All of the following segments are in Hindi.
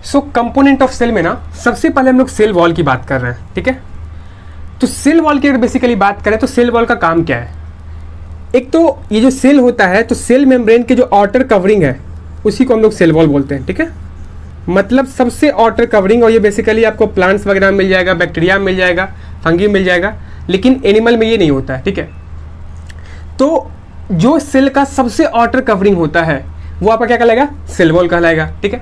सो कंपोनेंट ऑफ सेल में ना सबसे पहले हम लोग सेल वॉल की बात कर रहे हैं, ठीक है। तो सेल वॉल की अगर बेसिकली बात करें तो सेल वॉल का काम क्या है? एक तो ये जो सेल होता है तो सेल मेम्ब्रेन के जो आउटर कवरिंग है उसी को हम लोग सेल वॉल बोलते हैं, ठीक है। मतलब सबसे आउटर कवरिंग, और ये बेसिकली आपको प्लांट्स वगैरह में मिल जाएगा, बैक्टीरिया में मिल जाएगा, फंगी मिल जाएगा, लेकिन एनिमल में ये नहीं होता है, ठीक है। तो जो सेल का सबसे आउटर कवरिंग होता है वो आपका क्या कहलाएगा? सेल वॉल कहलाएगा, ठीक है।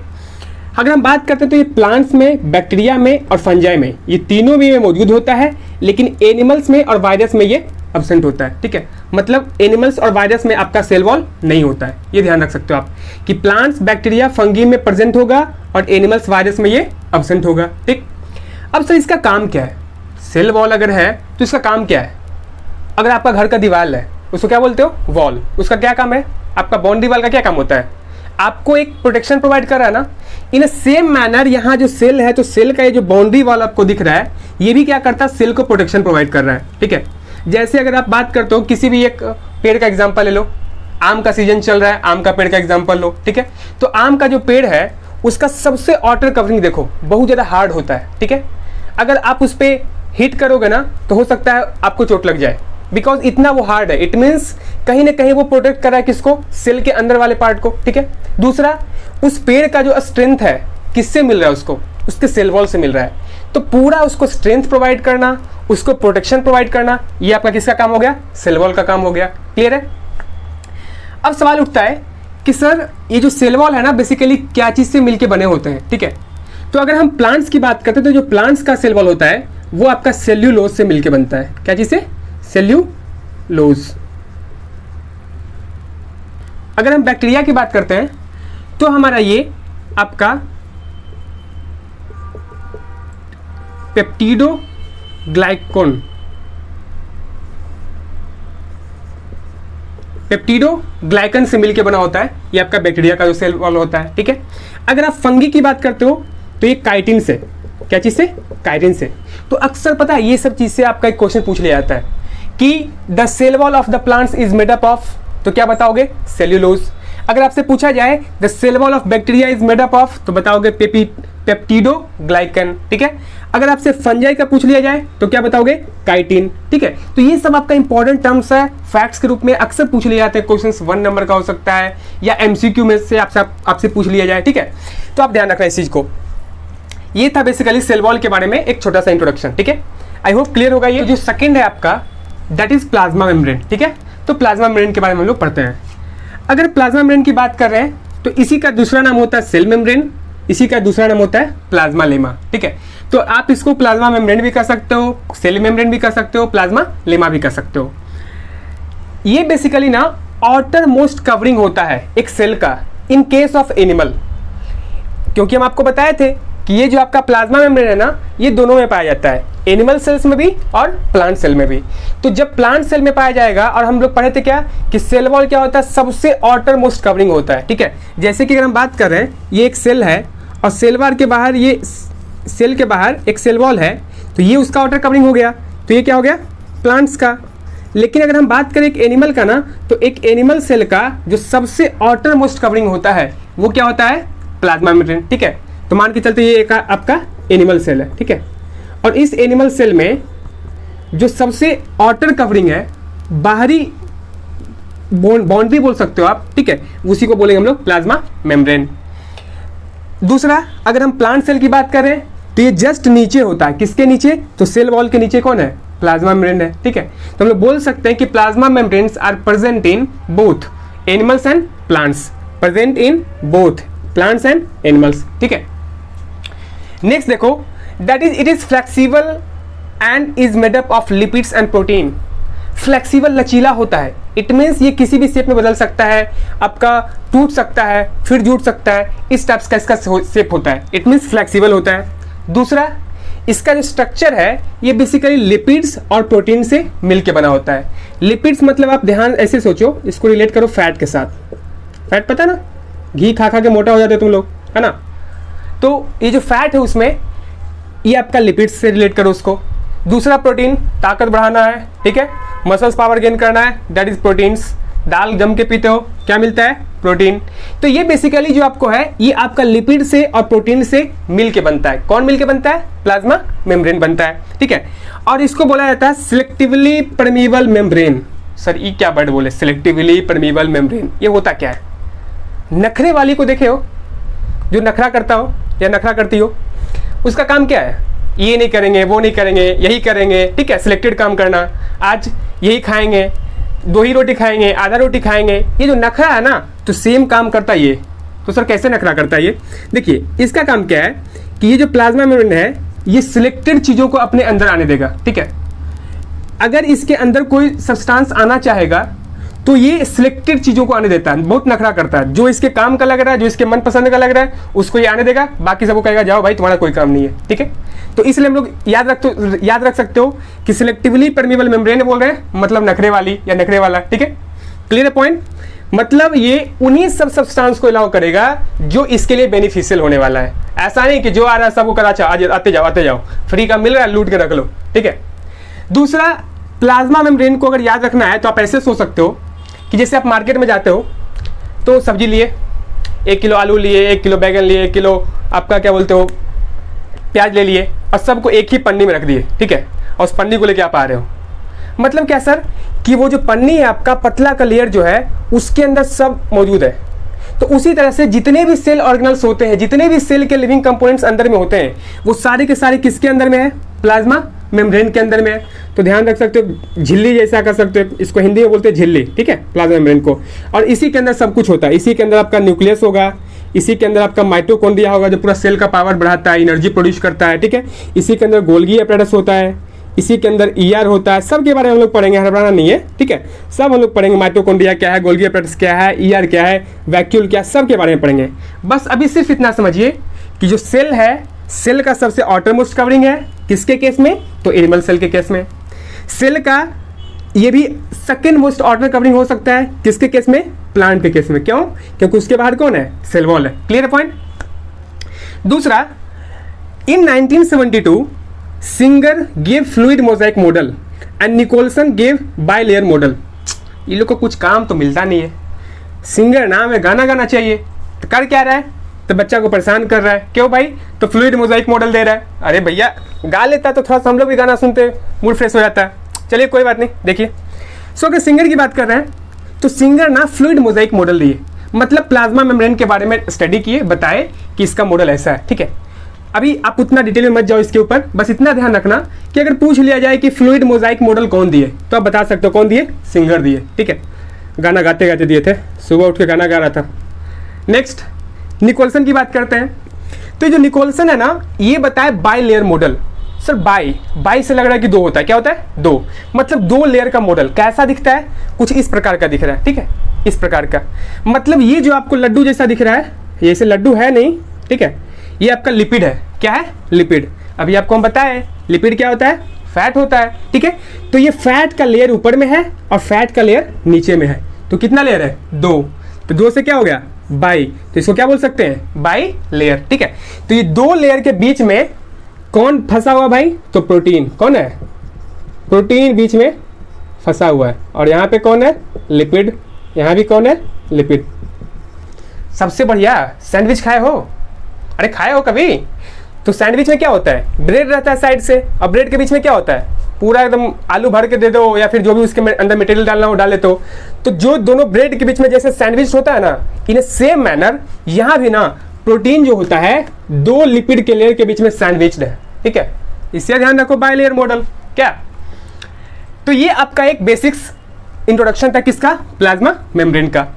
अगर हम बात करते हैं तो ये प्लांट्स में, बैक्टीरिया में और फंजाई में, ये तीनों में मौजूद होता है, लेकिन एनिमल्स में और वायरस में ये एब्सेंट होता है, ठीक है। मतलब एनिमल्स और वायरस में आपका सेल वॉल नहीं होता है, ये ध्यान रख सकते हो आप कि प्लांट्स, बैक्टीरिया, फंगी में प्रेजेंट होगा और एनिमल्स, वायरस में ये एब्सेंट होगा, ठीक। अब सर इसका काम क्या है? सेल वॉल अगर है तो इसका काम क्या है? अगर आपका घर का दीवार है उसको क्या बोलते हो? वॉल। उसका क्या काम है? आपका बाउंड्री वॉल का क्या काम होता है? आपको एक प्रोटेक्शन प्रोवाइड कर रहा है ना। इन अ सेम मैनर यहाँ जो सेल है तो सेल का ये जो बाउंड्री वॉल आपको दिख रहा है ये भी क्या करता है? सेल को प्रोटेक्शन प्रोवाइड कर रहा है, ठीक है। जैसे अगर आप बात करते हो किसी भी एक पेड़ का एग्जांपल ले लो, आम का सीजन चल रहा है, आम का पेड़ का एग्जांपल लो, ठीक है। तो आम का जो पेड़ है उसका सबसे आउटर कवरिंग देखो बहुत ज़्यादा हार्ड होता है, ठीक है। अगर आप उस पर हिट करोगे ना तो हो सकता है आपको चोट लग जाए, बिकॉज इतना वो हार्ड है। इट मीन्स कहीं ना कहीं वो प्रोटेक्ट कर रहा है किसको? सेल के अंदर वाले पार्ट को, ठीक है। दूसरा, उस पेड़ का जो स्ट्रेंथ है किससे मिल रहा है? उसको उसके सेल वॉल से मिल रहा है। तो पूरा उसको स्ट्रेंथ प्रोवाइड करना, उसको प्रोटेक्शन प्रोवाइड करना, ये आपका किसका काम हो गया? सेल वॉल का काम हो गया। क्लियर है? अब सवाल उठता है कि सर ये जो सेल वॉल है ना बेसिकली क्या चीज़ से मिलके बने होते हैं, ठीक है। तो अगर हम प्लांट्स की बात करते हैं तो जो प्लांट्स का सेल वॉल होता है वो आपका सेल्यूलोज से मिलके बनता है। क्या चीज़ से? सेल्यूलोज। अगर हम बैक्टीरिया की बात करते हैं तो हमारा ये आपका पेप्टिडोग्लाइकन, पेप्टिडोग्लाइकन से मिलकर बना होता है, ये आपका बैक्टीरिया का जो सेल वॉल होता है, ठीक है। अगर आप फंगी की बात करते हो तो ये काइटिन से, क्या चीज से? काइटिन से। तो अक्सर पता है ये सब चीज से आपका एक क्वेश्चन पूछ लिया जाता है कि the cell wall of the plants is made up of, तो क्या बताओगे? सेल्यूलोज। अगर आपसे पूछा जाए the cell wall of bacteria is made up of, तो बताओगे पेप्टिडोग्लाइकन, ठीक है। अगर आपसे फंजाई का पूछ लिया जाए तो क्या बताओगे? काइटिन, ठीक है। तो ये सब आपका इंपॉर्टेंट टर्म्स है, फैक्ट्स के रूप में अक्सर पूछ लिए जाते हैं। क्वेश्चंस 1 नंबर का हो सकता है या एमसीक्यू में से आपसे पूछ लिया जाए, ठीक है। तो आप ध्यान रखना इस चीज को। ये था बेसिकली सेल वॉल के बारे में एक छोटा सा इंट्रोडक्शन, ठीक है। आई होप क्लियर होगा। ये जो सेकंड है आपका दैट इज प्लाज्मा मेम्ब्रेन, ठीक है। तो प्लाज्मा मेम्ब्रेन के बारे में हम लोग पढ़ते हैं। अगर प्लाज्मा मेम्ब्रेन की बात कर रहे हैं तो इसी का दूसरा नाम होता है सेल मेम्ब्रेन, इसी का दूसरा नाम होता है प्लाज्मा लेमा, ठीक है। तो आप इसको प्लाज्मा मेम्ब्रेन भी कर सकते हो, सेल मेम्ब्रेन भी कर सकते हो, प्लाज्मा लेमा भी कर सकते हो। ये बेसिकली ना आउटर मोस्ट कवरिंग होता है एक सेल का इन केस ऑफ एनिमल, क्योंकि हम आपको बताए थे कि ये जो आपका प्लाज्मा मेम्ब्रेन है ना ये दोनों में पाया जाता है, एनिमल सेल्स में भी और प्लांट सेल में भी। तो जब प्लांट सेल में पाया जाएगा, और हम लोग पढ़े थे क्या कि सेल वॉल क्या होता है? सबसे आउटर मोस्ट कवरिंग होता है, ठीक है। जैसे कि अगर हम बात कर रहे हैं ये एक सेल है और सेल वॉल के बाहर, ये सेल के बाहर एक सेल वॉल है, तो ये उसका आउटर कवरिंग हो गया। तो ये क्या हो गया? प्लांट्स का। लेकिन अगर हम बात करें एक एनिमल का ना, तो एक एनिमल सेल का जो सबसे आउटर मोस्ट कवरिंग होता है वो क्या होता है? प्लाज्मा मेम्ब्रेन, ठीक है। तो मान के चलते ये एक आपका एनिमल सेल है, ठीक है। और इस एनिमल सेल में जो सबसे आउटर कवरिंग है, बाहरी बाउंड्री बोल सकते हो आप, ठीक है, उसी को बोलेंगे हम लोग प्लाज्मा मेम्ब्रेन। दूसरा, अगर हम प्लांट सेल की बात करें तो ये जस्ट नीचे होता है। किसके नीचे? तो सेल वॉल के नीचे कौन है? प्लाज्मा मेम्ब्रेन है, ठीक है। तो हम लोग बोल सकते हैं कि plasma membranes are present in both animals and plants, present in both plants and animals, ठीक है। नेक्स्ट देखो, that is it is flexible and is made up of lipids and protein. Flexible, लचीला होता है। इट मीन्स ये किसी भी शेप में बदल सकता है, आपका टूट सकता है फिर जुड़ सकता है, इस टाइप का इसका शेप होता है। इट मीन्स फ्लेक्सिबल होता है। दूसरा, इसका जो स्ट्रक्चर है ये बेसिकली लिपिड्स और प्रोटीन से मिलके बना होता है। लिपिड्स मतलब आप ध्यान ऐसे सोचो, इसको रिलेट करो फैट के साथ। फैट पता ना, घी खा खा के मोटा हो जाते हो तुम लोग, है ना। तो ये जो फैट है उसमें ये आपका लिपिड्स से रिलेट करो उसको। दूसरा, प्रोटीन, ताकत बढ़ाना है, ठीक है, मसल्स पावर गेन करना है, दैट इज प्रोटीन्स। दाल जम के पीते हो, क्या मिलता है? प्रोटीन। तो ये बेसिकली जो आपको है, ये आपका लिपिड से और प्रोटीन से मिल के बनता है। कौन मिल के बनता है? प्लाज्मा मेम्ब्रेन बनता है, ठीक है। और इसको बोला जाता है सिलेक्टिवली परमीबल मेम्ब्रेन। सर ये क्या वर्ड बोले, सिलेक्टिवली परमीबल मेम्ब्रेन, ये होता क्या है? नखरे वाली को देखे हो, जो नखरा करता हो या नखरा करती हो, उसका काम क्या है? ये नहीं करेंगे, वो नहीं करेंगे, यही करेंगे, ठीक है। सिलेक्टेड काम करना, आज यही खाएंगे, 2 ही रोटी खाएंगे, आधा रोटी खाएंगे, ये जो नखरा है ना, तो सेम काम करता है ये। तो सर कैसे नखरा करता है ये? देखिए इसका काम क्या है कि ये जो प्लाज्मा मेम्ब्रेन है, ये सिलेक्टेड चीज़ों को अपने अंदर आने देगा, ठीक है। अगर इसके अंदर कोई सब्सटेंस आना चाहेगा तो ये सिलेक्टेड चीज़ों को आने देता है, बहुत नखरा करता है। जो इसके काम का लग रहा है, जो इसके मन पसंद का लग रहा है, उसको ये आने देगा, बाकी सबको कहेगा जाओ भाई तुम्हारा कोई काम नहीं है, ठीक है। तो इसलिए हम लोग याद रख सकते हो कि सिलेक्टिवली परमीबल मेम्ब्रेन बोल रहे हैं, मतलब नखरे वाली या नखरे वाला, ठीक है। क्लियर है पॉइंट? मतलब ये उन्हीं सब सब्सटेंस को अलाउ करेगा जो इसके लिए बेनिफिशियल होने वाला है। ऐसा नहीं कि जो आ रहा है सबको करा, आते जाओ, फ्री का मिल रहा है लूट के रख लो, ठीक है। दूसरा, प्लाज्मा मेम्ब्रेन को अगर याद रखना है तो आप ऐसे सोच सकते हो कि जैसे आप मार्केट में जाते हो तो सब्जी लिए, 1 किलो आलू लिए, 1 किलो बैगन लिए, 1 किलो आपका क्या बोलते हो प्याज ले लिए, और सबको एक ही पन्नी में रख दिए, ठीक है। और उस पन्नी को लेके आप आ रहे हो, मतलब क्या सर कि वो जो पन्नी है आपका पतला का लेयर जो है उसके अंदर सब मौजूद है। तो उसी तरह से जितने भी सेल ऑर्गेनल्स होते हैं, जितने भी सेल के लिविंग कंपोनेंट्स अंदर में होते हैं, वो सारे के सारे किसके अंदर में है? प्लाज्मा मेम्ब्रेन के अंदर में है। तो ध्यान रख सकते हो, झिल्ली जैसा कर सकते हो, इसको हिंदी में बोलते हैं झिल्ली, ठीक है, प्लाज्मा मेम्ब्रेन को। और इसी के अंदर सब कुछ होता है। इसी के अंदर आपका न्यूक्लियस होगा, इसी के अंदर आपका माइटोकॉन्ड्रिया होगा जो पूरा सेल का पावर बढ़ाता है, एनर्जी प्रोड्यूस करता है, ठीक है। इसी के अंदर गोल्गी एपैरेटस होता है, इसी के अंदर ईआर होता है। सब के बारे में हम लोग पढ़ेंगे, हड़बड़ाना नहीं है, ठीक है। सब हम लोग पढ़ेंगे, माइटोकॉन्ड्रिया क्या है, गोल्गी एपैरेटस क्या है, ईआर क्या है, वैक्यूल क्या है, सब के बारे में पढ़ेंगे। बस अभी सिर्फ इतना समझिए कि जो सेल है, सेल का सबसे आउटरमोस्ट कवरिंग है किसके केस में? तो एनिमल सेल के केस में। सेल का ये भी सेकेंड मोस्ट आउटर कवरिंग हो सकता है किसके केस में? प्लांट के केस में। क्यों? क्योंकि उसके बाहर कौन है? सेल वॉल है। Clear point? दूसरा, in 1972 Singer give fluid mosaic model and Nicolson give bilayer model. ये लोग को कुछ काम तो मिलता नहीं है। सिंगर नाम है, गाना गाना चाहिए, तो कर क्या रहा है? तो बच्चा को परेशान कर रहा है। क्यों भाई? तो फ्लूइड मोजाइक मॉडल दे रहा है। अरे भैया गा लेता तो थोड़ा सा हम लोग भी गाना सुनते, मूड फ्रेश हो जाता है। चलिए कोई बात नहीं। देखिए सो अगर सिंगर की बात कर रहे हैं तो सिंगर ना फ्लूइड मोजाइक मॉडल दिए, मतलब प्लाज्मा मेम्ब्रेन के बारे में स्टडी किए, बताए कि इसका मॉडल ऐसा है, ठीक है। अभी आप उतना डिटेल में मत जाओ इसके ऊपर, बस इतना ध्यान रखना कि अगर पूछ लिया जाए कि फ्लूइड मोजाइक मॉडल कौन दिए तो आप बता सकते हो कौन दिए? सिंगर दिए, ठीक है। गाना गाते गाते दिए थे, सुबह उठ के गाना गा रहा था। नेक्स्ट, निकोलसन की बात करते हैं। तो जो निकोलसन है ना, ये बताए bilayer model. Sir by से लग रहा है कि 2 होता है। क्या होता है? 2, मतलब 2 लेयर का मॉडल। कैसा दिखता है? कुछ इस प्रकार का दिख रहा है, ठीक है, इस प्रकार का। मतलब ये जो आपको लड्डू जैसा दिख रहा है, ये ऐसे लड्डू है नहीं, ठीक है, ये आपका लिपिड है। क्या है? लिपिड। अभी आपको हम बताए लिपिड क्या होता है? फैट होता है, ठीक है। तो ये फैट का लेयर ऊपर में है और फैट का लेयर नीचे में है। तो कितना लेयर है? 2। तो 2 से क्या हो गया? बाई। तो इसको क्या बोल सकते हैं? बाई लेयर, ठीक है। तो ये 2 लेयर के बीच में कौन फंसा हुआ भाई? तो प्रोटीन। कौन है? प्रोटीन बीच में फंसा हुआ है। और यहाँ पे कौन है? लिपिड। यहाँ भी कौन है? लिपिड। सबसे बढ़िया सैंडविच खाए हो? अरे खाए हो कभी? तो सैंडविच में क्या होता है? ब्रेड रहता है साइड से, और ब्रेड के बीच में क्या होता है? पूरा एकदम आलू भर के दे दो, या फिर जो भी उसके अंदर मटेरियल डालना हो डाल लेते हो। तो जो दोनों ब्रेड के बीच में जैसे सैंडविच होता है ना, इन सेम मैनर यहाँ भी ना प्रोटीन जो होता है 2 लिपिड के लेयर के बीच में सैंडविच्ड है, ठीक है। इससे ध्यान रखो, बाय लेयर मॉडल। क्या? तो ये आपका एक बेसिक्स इंट्रोडक्शन था किसका? प्लाज्मा मेम्ब्रेन का।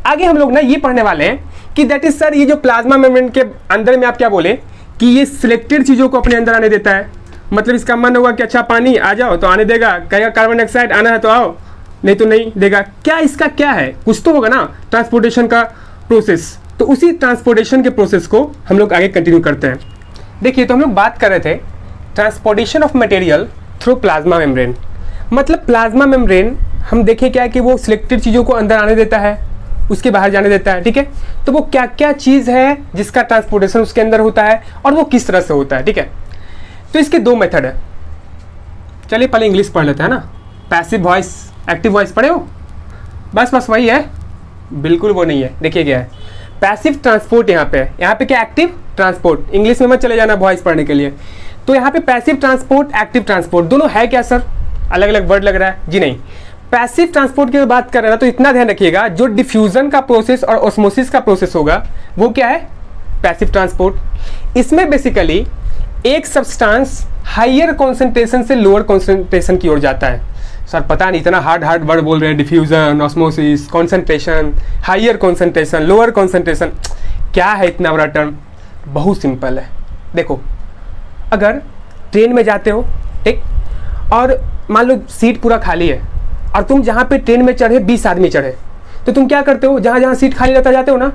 आगे हम लोग ना ये पढ़ने वाले हैं कि दैट इज सर, ये जो प्लाज्मा मेम्ब्रेन के अंदर में आप क्या बोले कि ये सिलेक्टेड चीजों को अपने अंदर आने देता है। मतलब इसका मन होगा कि अच्छा पानी आ जाओ तो आने देगा, कहेगा कार्बन डाइऑक्साइड आना है तो आओ, नहीं तो नहीं देगा। क्या इसका क्या है? कुछ तो होगा ना, ट्रांसपोर्टेशन का प्रोसेस। तो उसी ट्रांसपोर्टेशन के प्रोसेस को हम लोग आगे कंटिन्यू करते हैं। देखिए, तो हम लोग बात कर रहे थे transportation of material through plasma membrane. मतलब प्लाज्मा मेम्ब्रेन हम देखें क्या है कि वो सिलेक्टेड चीज़ों को अंदर आने देता है, उसके बाहर जाने देता है, ठीक है। तो वो क्या क्या चीज़ है जिसका ट्रांसपोर्टेशन उसके अंदर होता है और वो किस तरह से होता है, ठीक है। तो इसके 2 मेथड है। चलिए पहले इंग्लिश पढ़ लेते हैं ना। पैसिव वॉइस, एक्टिव वॉइस पढ़े हो? बस वही है, बिल्कुल वो नहीं है। देखिए क्या है, पैसिव ट्रांसपोर्ट यहाँ पे है, यहाँ पे क्या एक्टिव ट्रांसपोर्ट, इंग्लिश में मत चले जाना वॉइस पढ़ने के लिए। तो यहाँ पे पैसिव ट्रांसपोर्ट, एक्टिव ट्रांसपोर्ट दोनों है क्या सर, अलग अलग वर्ड लग रहा है जी? नहीं, पैसिव ट्रांसपोर्ट की बात कर रहे हैं तो इतना ध्यान रखिएगा, जो डिफ्यूजन का प्रोसेस और ऑस्मोसिस का प्रोसेस होगा वो क्या है, पैसिव ट्रांसपोर्ट। इसमें बेसिकली एक सब्सटेंस हायर कॉन्सेंट्रेशन से लोअर कॉन्सेंट्रेशन की ओर जाता है। सर पता नहीं इतना हार्ड वर्ड बोल रहे हैं, diffusion, osmosis, concentration, higher concentration, lower concentration, क्या है इतना बड़ा टर्म? बहुत सिंपल है। देखो, अगर ट्रेन में जाते हो ठीक, और मान लो सीट पूरा खाली है और तुम जहाँ पे ट्रेन में चढ़े 20 आदमी चढ़े, तो तुम क्या करते हो, जहाँ जहाँ सीट खाली रहता जाते हो ना,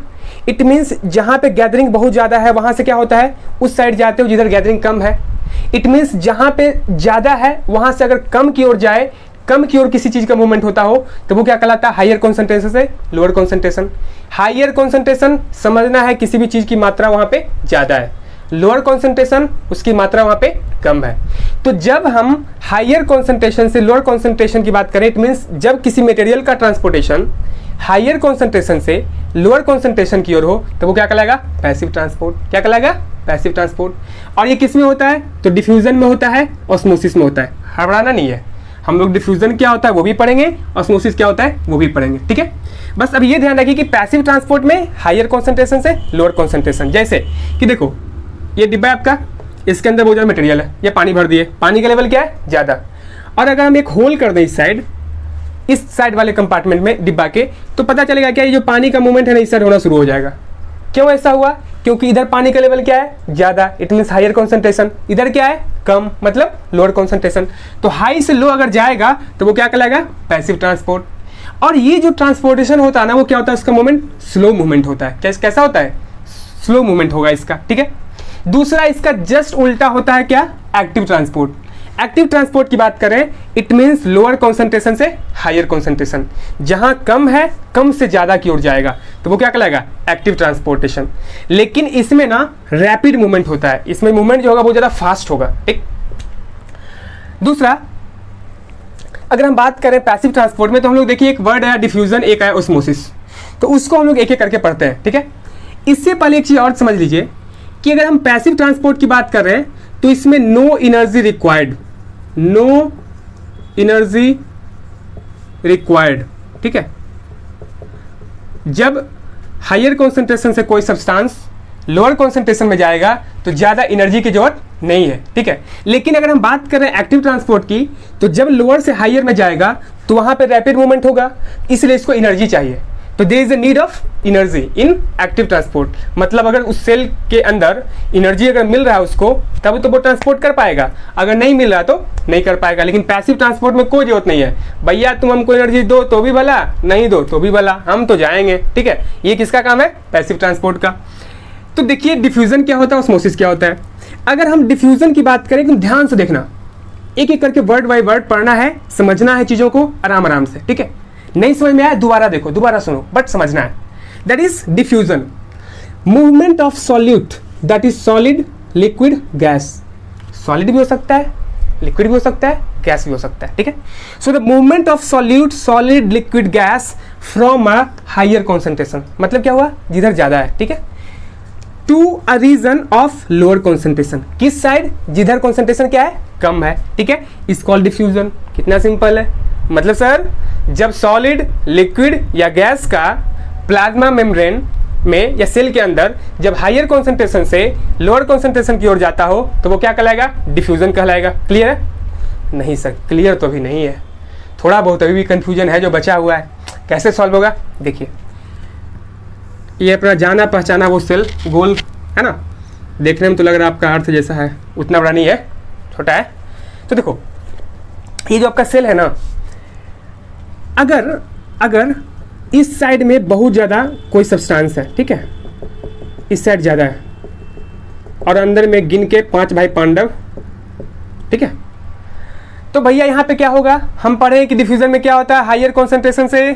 इट मीन्स जहाँ पे गैदरिंग बहुत ज़्यादा है वहाँ से क्या होता है, उस साइड जाते हो जिधर गैदरिंग कम है। इट मीन्स जहाँ पे ज़्यादा है वहाँ से अगर कम की ओर जाए, कम की ओर किसी चीज़ का मूवमेंट होता हो तो वो क्या कहलाता है, हायर कॉन्सेंट्रेशन से लोअर कॉन्सेंट्रेशन। हायर कॉन्सेंट्रेशन समझना है किसी भी चीज़ की मात्रा वहाँ पे ज़्यादा है, लोअर कॉन्सेंट्रेशन उसकी मात्रा वहाँ पे कम है। तो जब हम हायर कॉन्सेंट्रेशन से लोअर कॉन्सेंट्रेशन की बात करें, इट मीन्स जब किसी मटेरियल का ट्रांसपोर्टेशन हायर कॉन्सेंट्रेशन से लोअर कॉन्सेंट्रेशन की ओर हो तो वो क्या कहलाएगा, पैसिव ट्रांसपोर्ट। क्या कहलाएगा, पैसिव ट्रांसपोर्ट। और ये किस में होता है, तो डिफ्यूजन में होता है, ऑस्मोसिस में होता है। हड़बड़ाना नहीं है, हम लोग डिफ्यूजन क्या होता है वो भी पढ़ेंगे, ऑस्मोसिस क्या होता है वो भी पढ़ेंगे, ठीक है। बस अब ये ध्यान रखिए कि पैसिव ट्रांसपोर्ट में हायर कॉन्सेंट्रेशन से लोअर कॉन्सेंट्रेशन, जैसे कि देखो ये डिब्बा आपका, इसके अंदर बहुत ज़्यादा मटेरियल है, ये पानी भर दिए, पानी का लेवल क्या है, ज़्यादा, और अगर हम एक होल कर दें इस साइड वाले कंपार्टमेंट में डिब्बा के, तो पता चलेगा क्या, ये जो पानी का मूवमेंट है ना इस साइड होना शुरू हो जाएगा। क्यों ऐसा हुआ, क्योंकि इधर पानी का लेवल क्या है, ज़्यादा, इट मीन्स हायर कॉन्सेंट्रेशन, इधर क्या है, कम, मतलब लोअर कॉन्सेंट्रेशन। तो हाई से लो अगर जाएगा तो वो क्या कहलाएगा, पैसिव ट्रांसपोर्ट। और ये जो ट्रांसपोर्टेशन होता है ना वो क्या होता है, उसका मूवमेंट स्लो मूवमेंट होता है। कैसा होता है, स्लो मूवमेंट होगा इसका, ठीक है। दूसरा इसका जस्ट उल्टा होता है क्या, एक्टिव ट्रांसपोर्ट। एक्टिव ट्रांसपोर्ट की बात करें, इट मीन्स लोअर कॉन्सेंट्रेशन से हायर कॉन्सेंट्रेशन, जहां कम है कम से ज्यादा की ओर जाएगा तो वो क्या कहलाएगा, एक्टिव ट्रांसपोर्टेशन। लेकिन इसमें ना रैपिड मूवमेंट होता है, इसमें मूवमेंट जो होगा वो ज्यादा फास्ट होगा, ठीक। दूसरा अगर हम बात करें पैसिव ट्रांसपोर्ट में, तो हम लोग देखिए एक वर्ड है डिफ्यूजन, एक है ऑस्मोसिस, तो उसको हम लोग एक एक करके पढ़ते हैं, ठीक है। इससे पहले एक चीज और समझ लीजिए कि अगर हम पैसिव ट्रांसपोर्ट की बात कर रहे हैं तो इसमें no energy required, no energy required, ठीक है। जब हायर कॉन्सेंट्रेशन से कोई सब्सटेंस लोअर कॉन्सेंट्रेशन में जाएगा तो ज़्यादा एनर्जी की जरूरत नहीं है, ठीक है। लेकिन अगर हम बात करें एक्टिव ट्रांसपोर्ट की, तो जब लोअर से हायर में जाएगा तो वहाँ पे रैपिड मूवमेंट होगा, इसलिए इसको एनर्जी चाहिए। तो there is a need of energy in active transport. मतलब अगर उस सेल के अंदर एनर्जी अगर मिल रहा है उसको, तब तो वो ट्रांसपोर्ट कर पाएगा, अगर नहीं मिल रहा तो नहीं कर पाएगा। लेकिन पैसिव ट्रांसपोर्ट में कोई जरूरत नहीं है, भैया तुम हमको एनर्जी दो तो भी भला, नहीं दो तो भी भला, हम तो जाएंगे, ठीक है। ये किसका काम है, पैसिव ट्रांसपोर्ट का। तो देखिए डिफ्यूजन क्या होता है, ऑस्मोसिस क्या होता है। अगर हम डिफ्यूजन की बात करें तो ध्यान से देखना, एक एक करके वर्ड बाय वर्ड पढ़ना है, समझना है चीज़ों को आराम आराम से, ठीक है। नहीं समझ में आया दोबारा देखो, दोबारा सुनो, बट समझना है। That is diffusion, movement of solute, that is solid, liquid, gas. Solid भी हो सकता है, लिक्विड भी हो सकता है, गैस भी हो सकता है, ठीक है। So the movement of solute, solid, liquid, gas from a higher concentration, मतलब क्या हुआ, जिधर ज्यादा है, ठीक है, to a region of lower concentration, किस साइड, जिधर कॉन्सेंट्रेशन क्या है, कम है, ठीक है। इस कॉल्ड डिफ्यूजन। कितना सिंपल है, मतलब सर जब सॉलिड, लिक्विड या गैस का प्लाज्मा मेम्ब्रेन में या सेल के अंदर जब हायर कॉन्सेंट्रेशन से लोअर कॉन्सेंट्रेशन की ओर जाता हो तो वो क्या कहलाएगा, डिफ्यूजन कहलाएगा। क्लियर है? नहीं सर क्लियर तो अभी नहीं है, थोड़ा बहुत अभी भी कंफ्यूजन है जो बचा हुआ है। कैसे सॉल्व होगा, देखिए ये अपना जाना पहचाना वो सेल गोल है ना, देखने में तो लग रहा है आपका अर्थ जैसा है, उतना बड़ा नहीं है, छोटा है। तो देखो ये जो आपका सेल है ना, अगर इस साइड में बहुत ज़्यादा कोई सब्सटेंस है, ठीक है, इस साइड ज़्यादा है और अंदर में गिन के 5 भाई पांडव, ठीक है, तो भैया यहाँ पे क्या होगा, हम पढ़े कि डिफ्यूजन में क्या होता है, हायर कॉन्सेंट्रेशन से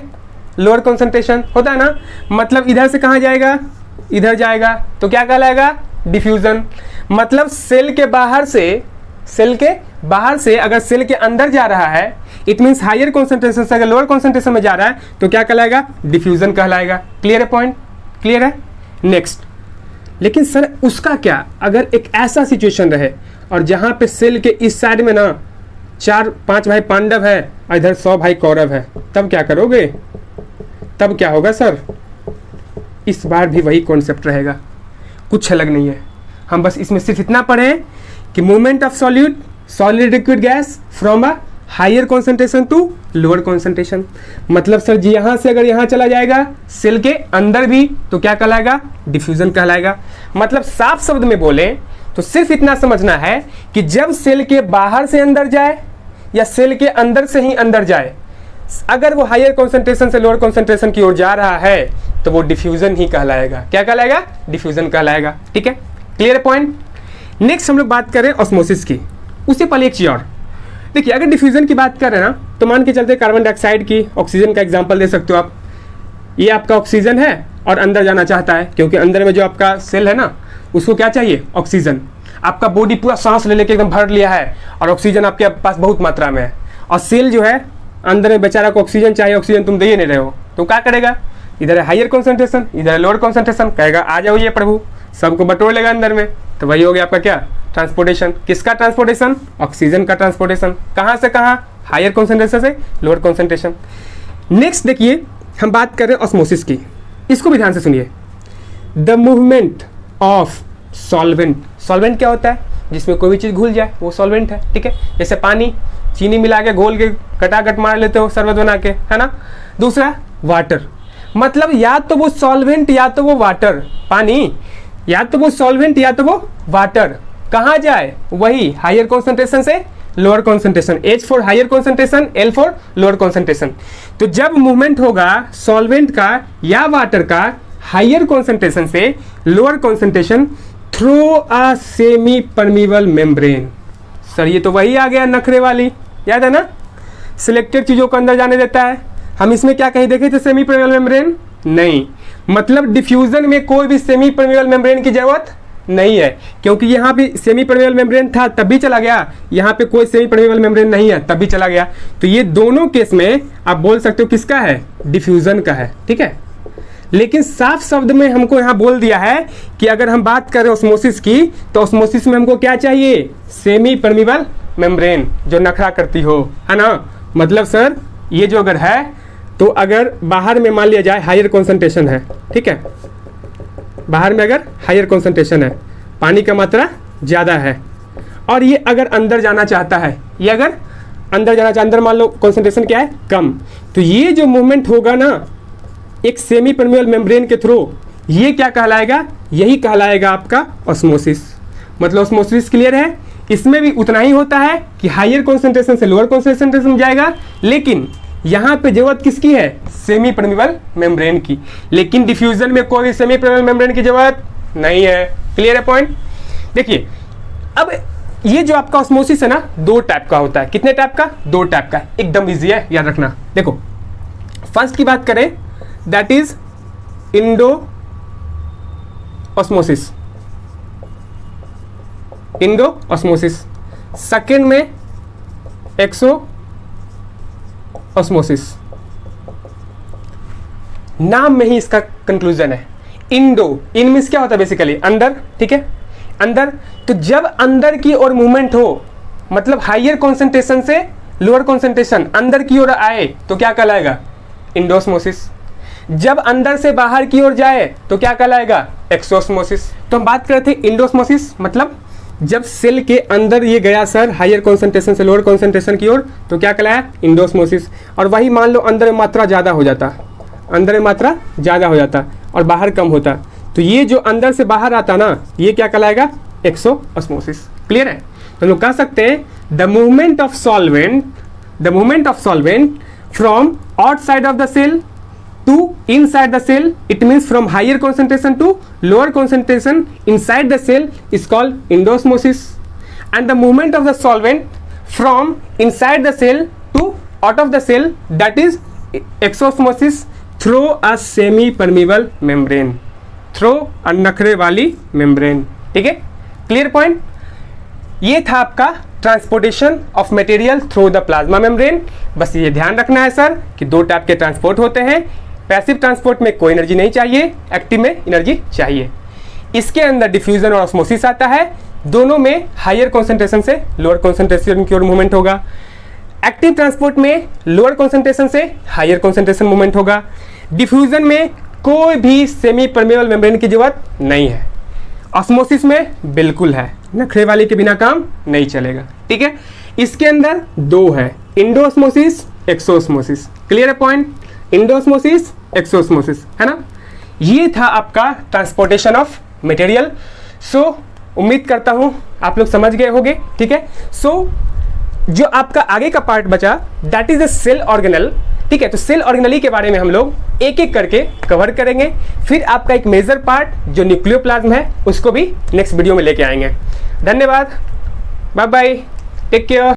लोअर कॉन्सेंट्रेशन होता है ना, मतलब इधर से कहाँ जाएगा, इधर जाएगा, तो क्या कहलाएगा, डिफ्यूजन। मतलब सेल के बाहर से अगर सेल के अंदर जा रहा है, इट मीन्स हायर कॉन्सेंट्रेशन से अगर लोअर कॉन्सेंट्रेशन में जा रहा है तो क्या कहलाएगा, डिफ्यूजन कहलाएगा। क्लियर है पॉइंट, क्लियर है। नेक्स्ट, लेकिन सर उसका क्या, अगर एक ऐसा सिचुएशन रहे और जहां पे सेल के इस साइड में ना 4-5 भाई पांडव है और इधर 100 भाई कौरव है, तब क्या करोगे, तब क्या होगा सर। इस बार भी वही कॉन्सेप्ट रहेगा, कुछ अलग नहीं है। हम बस इसमें सिर्फ इतना पढ़े कि movement of solid liquid gas from a higher concentration to lower concentration. मतलब सर जी यहाँ से अगर यहाँ चला जाएगा सेल के अंदर भी तो क्या कहलाएगा, डिफ्यूजन कहलाएगा। मतलब साफ शब्द में बोले तो सिर्फ इतना समझना है कि जब सेल के बाहर से अंदर जाए या सेल के अंदर से ही अंदर जाए, अगर वो हायर कॉन्सेंट्रेशन से लोअर कॉन्सेंट्रेशन की ओर जा रहा है तो वो डिफ्यूजन ही कहलाएगा। क्या कहलाएगा, डिफ्यूजन कहलाएगा। ठीक है, क्लियर पॉइंट। नेक्स्ट हम लोग बात करें ऑस्मोसिस की। उससे पहले एक चीज और देखिए, अगर डिफ्यूजन की बात करें ना तो मान के चलते कार्बन डाइऑक्साइड की ऑक्सीजन का एग्जांपल दे सकते हो आप। ये आपका ऑक्सीजन है और अंदर जाना चाहता है, क्योंकि अंदर में जो आपका सेल है ना उसको क्या चाहिए, ऑक्सीजन। आपका बॉडी पूरा सांस ले लेके एकदम भर लिया है और ऑक्सीजन आपके पास बहुत मात्रा में है, और सेल जो है अंदर में बेचारा को ऑक्सीजन चाहिए, ऑक्सीजन तुम दे ही नहीं रहे हो, तो क्या करेगा, इधर है हायर कॉन्सेंट्रेशन, इधर है लोअर कॉन्सेंट्रेशन, कहेगा आ जाओ ये प्रभु, सबको बटोर लेगा अंदर में। तो वही हो गया आपका क्या, ट्रांसपोर्टेशन। किसका ट्रांसपोर्टेशन, ऑक्सीजन का ट्रांसपोर्टेशन। कहाँ से कहाँ, हायर कॉन्सेंट्रेशन से लोअर कॉन्सेंट्रेशन। नेक्स्ट देखिए हम बात कर रहे हैं ऑस्मोसिस की, इसको भी ध्यान से सुनिए। The movement of solvent, solvent क्या होता है, जिसमें कोई भी चीज़ घुल जाए वो सॉल्वेंट है। ठीक है, जैसे पानी चीनी मिला के घोल के कटाकट मार लेते हो शरबत बना के, है ना। दूसरा वाटर, मतलब या तो वो सॉल्वेंट या तो वो वाटर, पानी या तो वो सॉल्वेंट या तो वो वाटर, कहाँ जाए, वही हायर कॉन्सेंट्रेशन से lower concentration. H for higher concentration, L for lower concentration. तो जब मूवमेंट होगा सॉल्वेंट का या वाटर का हायर कॉन्सेंट्रेशन से lower concentration through a semi permeable membrane. Sir ये तो वही आ गया नखरे वाली, याद है ना, सिलेक्टेड चीजों को अंदर जाने देता है। हम इसमें क्या कहीं देखे थे, सेमी परमीबल मेम्ब्रेन नहीं, मतलब डिफ्यूजन में कोई भी सेमी परमीबल मेम्ब्रेन की जरूरत नहीं है, क्योंकि यहाँ भी सेमी परमीबल मेम्ब्रेन था तब भी चला गया, यहाँ पे कोई सेमी परमीबल मेम्ब्रेन नहीं है तब भी चला गया। तो ये दोनों केस में आप बोल सकते हो किसका है, डिफ्यूजन का है। ठीक है, लेकिन साफ शब्द में हमको यहाँ बोल दिया है कि अगर हम बात करें ऑस्मोसिस की तो ऑस्मोसिस में हमको क्या चाहिए, सेमी परमीबल मेम्ब्रेन जो नखरा करती हो, है ना। मतलब सर ये जो अगर है तो अगर बाहर में मान लिया जाए हायर कॉन्सेंट्रेशन है, ठीक है, बाहर में अगर हायर कॉन्सेंट्रेशन है, पानी का मात्रा ज़्यादा है, और ये अगर अंदर जाना चाहता है, ये अगर अंदर जाना चाहता, अंदर मान लो कॉन्सेंट्रेशन क्या है, कम, तो ये जो मूवमेंट होगा ना एक सेमी परमीबल मेम्ब्रेन के थ्रू, ये क्या कहलाएगा, यही कहलाएगा आपका ऑस्मोसिस। मतलब ऑस्मोसिस क्लियर है। इसमें भी उतना ही होता है कि हायर कॉन्सेंट्रेशन से लोअर कॉन्सेंट्रेशन में जाएगा, लेकिन यहाँ पे जरूरत किसकी है, सेमी परमीबल मेम्ब्रेन की। लेकिन डिफ्यूजन में कोई भी सेमी परमीबल मेम्ब्रेन की जरूरत नहीं है। क्लियर है पॉइंट। देखिए अब ये जो आपका ऑस्मोसिस है ना, दो टाइप का होता है। कितने टाइप का, दो टाइप का, एकदम इजी है, याद रखना। देखो फर्स्ट की बात करें, that is Indo osmosis, Indo osmosis. Second में एक्सो ऑस्मोसिस। नाम में ही इसका कंक्लूजन है। इंडो, इन मींस क्या होता है बेसिकली अंदर, ठीक है, अंदर। तो जब अंदर की ओर मूवमेंट हो, मतलब हायर कॉन्सेंट्रेशन से लोअर कॉन्सेंट्रेशन अंदर की ओर आए तो क्या कहलाएगा, इंडोस्मोसिस। जब अंदर से बाहर की ओर जाए तो क्या कहलाएगा, एक्सोस्मोसिस। तो हम बात कर रहे थे इंडोस्मोसिस, मतलब जब सेल के अंदर ये गया सर हायर कॉन्सेंट्रेशन से लोअर कॉन्सेंट्रेशन की ओर तो क्या कहलाया, इंडोस्मोसिस। और वही मान लो अंदर में मात्रा ज़्यादा हो जाता, अंदर में मात्रा ज़्यादा हो जाता और बाहर कम होता, तो ये जो अंदर से बाहर आता ना, ये क्या कहलाएगा, एक्सोस्मोसिस। क्लियर है। तो हम लोग कह सकते हैं the movement of solvent, the movement of solvent from outside of the cell to inside the cell, it means from higher concentration to lower concentration inside the cell is called endosmosis. And the movement of the solvent from inside the cell to out of the cell, that is exosmosis through a semi permeable membrane, through a नखरे वाली membrane। ठीक है, क्लियर पॉइंट। ये था आपका transportation of material through the plasma membrane. बस ये ध्यान रखना है सर कि दो टाइप के ट्रांसपोर्ट होते हैं। पैसिव ट्रांसपोर्ट में कोई एनर्जी नहीं चाहिए, एक्टिव में एनर्जी चाहिए। इसके अंदर डिफ्यूजन और ऑस्मोसिस आता है, दोनों में हायर कॉन्सेंट्रेशन से लोअर कॉन्सेंट्रेशन की ओर मूवमेंट होगा। एक्टिव ट्रांसपोर्ट में लोअर कॉन्सेंट्रेशन से हायर कॉन्सेंट्रेशन मूवमेंट होगा। डिफ्यूजन में कोई भी सेमी परमेबल मेम्ब्रेन की जरूरत नहीं है। ऑस्मोसिस में बिल्कुल है, नखरे वाले के बिना काम नहीं चलेगा, ठीक है। इसके अंदर दो है, इंडोऑस्मोसिस, एक्सोऑस्मोसिस। क्लियर है पॉइंट? इंडोऑस्मोसिस, एक्सोऑस्मोसिस, है ना। ये था आपका ट्रांसपोर्टेशन ऑफ मटेरियल। सो उम्मीद करता हूं आप लोग समझ गए होंगे, ठीक है। सो जो आपका आगे का पार्ट बचा that is a cell organelle, ठीक है। तो सेल ऑर्गेनली के बारे में हम लोग एक एक करके कवर करेंगे। फिर आपका एक मेजर पार्ट जो न्यूक्लियोप्लाज्म है उसको भी नेक्स्ट वीडियो में लेके आएंगे। धन्यवाद, बाय बाय, टेक केयर।